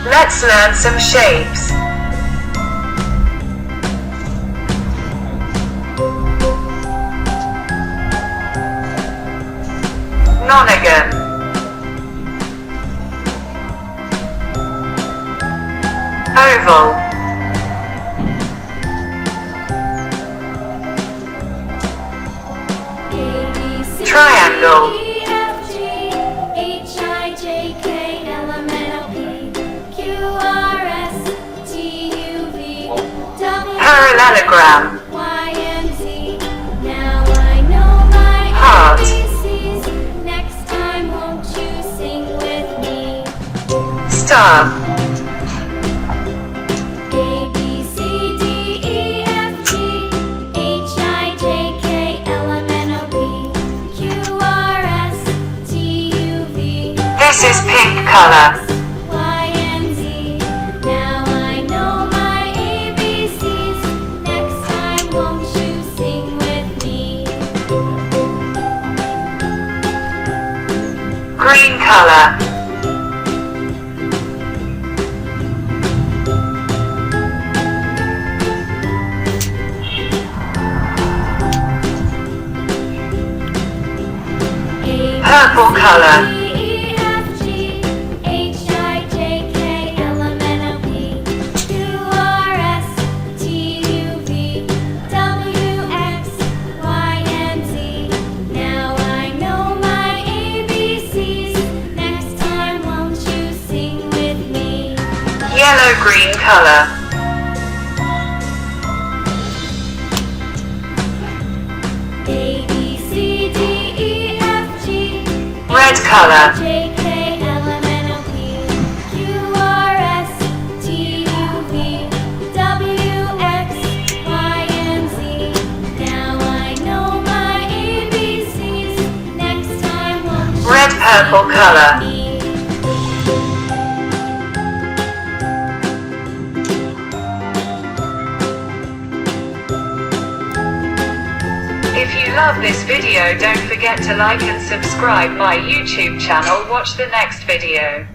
Let's learn some shapes. Nonagon, oval, triangle, parallelogram, heart, star, this is pink color. Green color. Purple color. Yellow-green color. A, B, C, D, E, F, G, Red color. J, K, L, M, N, O, P, Q, R, S, T, U, V, W, X, Y, and Z. Now I know my ABCs. Next time won't you Red purple color. me? If you love this video, don't forget to like and subscribe my YouTube channel. Watch the next video.